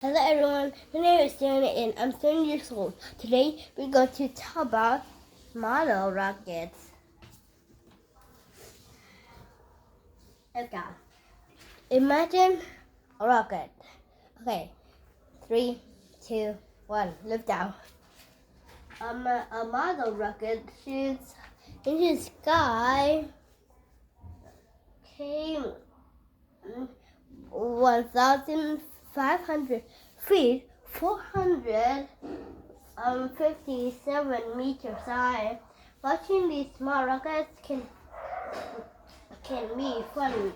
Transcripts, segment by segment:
Hello everyone, my name is Diana and I'm 7 years old. Today we're going to talk about model rockets. Okay, imagine a rocket. Okay, 3, 2, 1, lift off. A model rocket shoots into the sky. Came 1,500 feet, 457 meters high. Watching these small rockets can be fun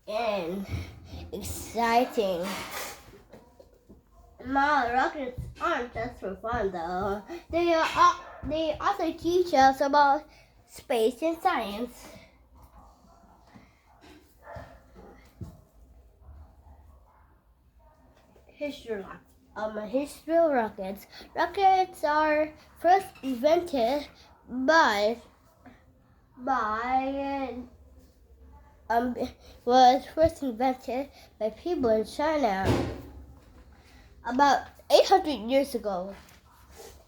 and exciting. Small rockets aren't just for fun though. They also teach us about space and science. History of rockets. Rockets are first invented by people in China about 800 years ago,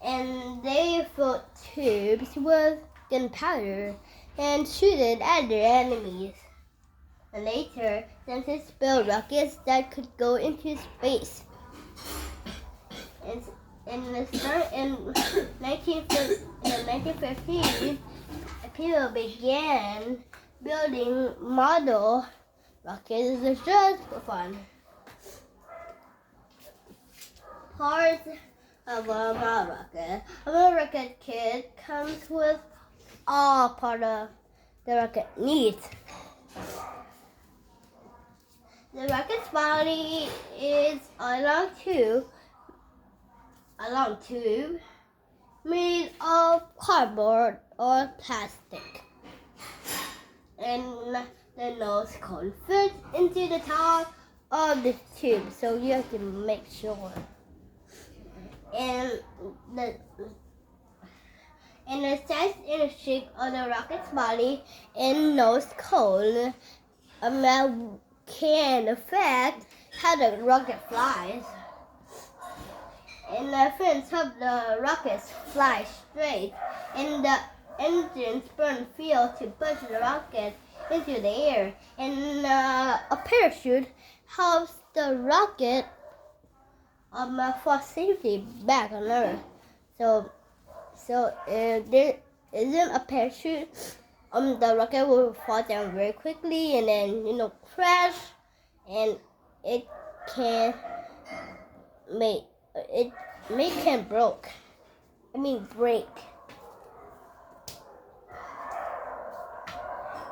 and they filled tubes with gunpowder and shoot it at their enemies. And later, scientists built rockets that could go into space. In the 1950s, people began building model rockets just for fun. Parts of a model rocket. A model rocket kit comes with all part of the rocket needs. The rocket's body is a long tube made of cardboard or plastic, and the nose cone fits into the top of the tube, so you have to make sure. And the size and the shape of the rocket's body and nose cone can affect how the rocket flies. And the fins help the rockets fly straight, and the engines burn fuel to push the rocket into the air. And a parachute helps the rocket for safety back on Earth. So if there isn't a parachute, the rocket will fall down very quickly and then crash, and it can break.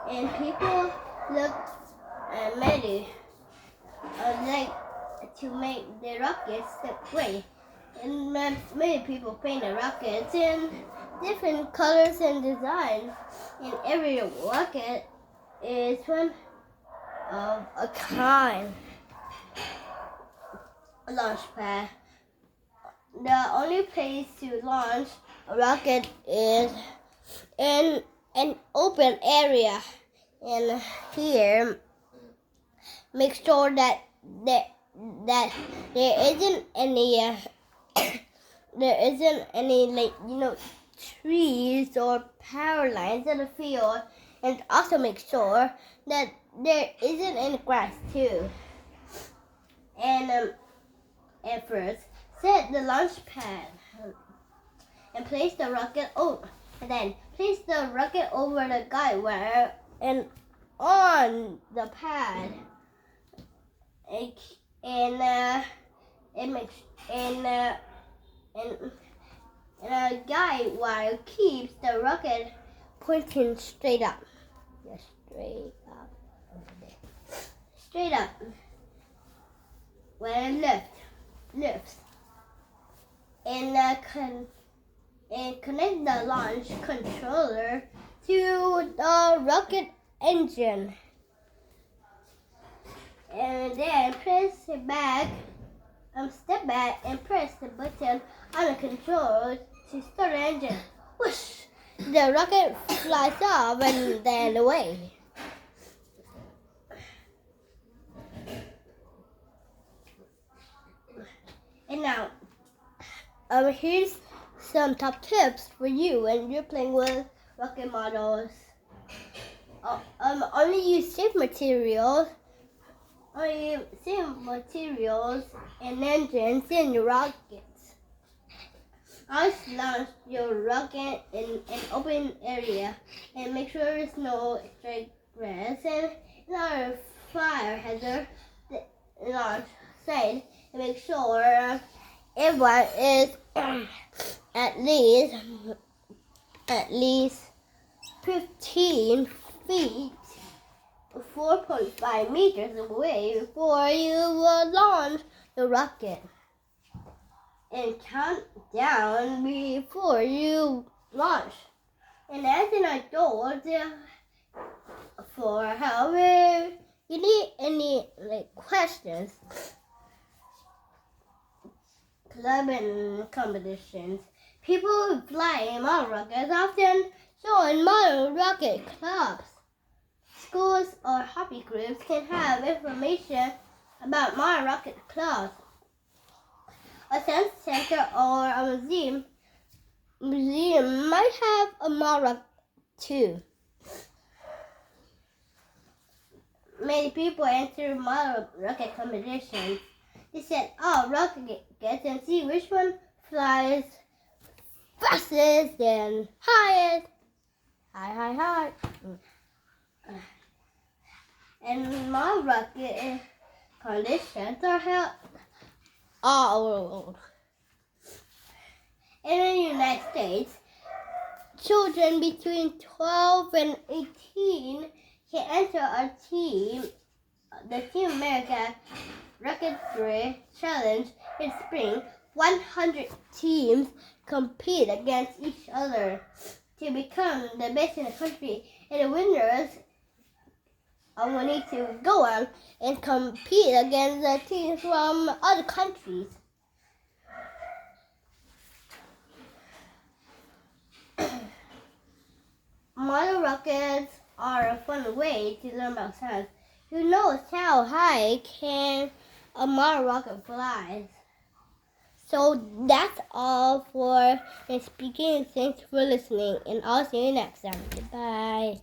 And people look many like to make the rockets that way. And many people paint the rockets in different colors and designs. And every rocket is one of a kind. A launch pad. The only place to launch a rocket is in an open area. And here, make sure that there isn't any trees or power lines in the field, and also make sure that there isn't any grass too. And first, set the launch pad and place the rocket over. And then place the rocket over the guide wire and on the pad. And a guide wire keeps the rocket pointing straight up. Yes, straight up. Straight up. When it lifts. And connect the launch controller to the rocket engine. And then step back and press the button on the controller to start the engine. Whoosh! The rocket flies off and then away. Here's some top tips for you when you're playing with rocket models. Only use safe materials. Only use safe materials and engines in your rockets. Always launch your rocket in an open area and make sure there's no straight grass and another fire hazard launch site, and make sure everyone is at least 15 feet, 4.5 meters away before you will launch the rocket. And count down before you launch. And as an adult, for however you need any questions, club and competitions. People who fly model rockets often join model rocket clubs. Schools or hobby groups can have information about model rocket clubs. A science center or a museum might have a model rocket too. Many people enter model rocket competitions. They set all rockets and see which one flies fastest and highest. High. And model rocket competitions are held all over the world. In the United States, children between 12 and 18 can enter a team, the Team America Rocketry Challenge in spring. 100 teams compete against each other to become the best in the country, and the winners will need to go on and compete against the teams from other countries. Model rockets are a fun way to learn about science. Who knows how high can a model rocket fly? So that's all for speaking. Thanks for listening, and I'll see you next time. Goodbye.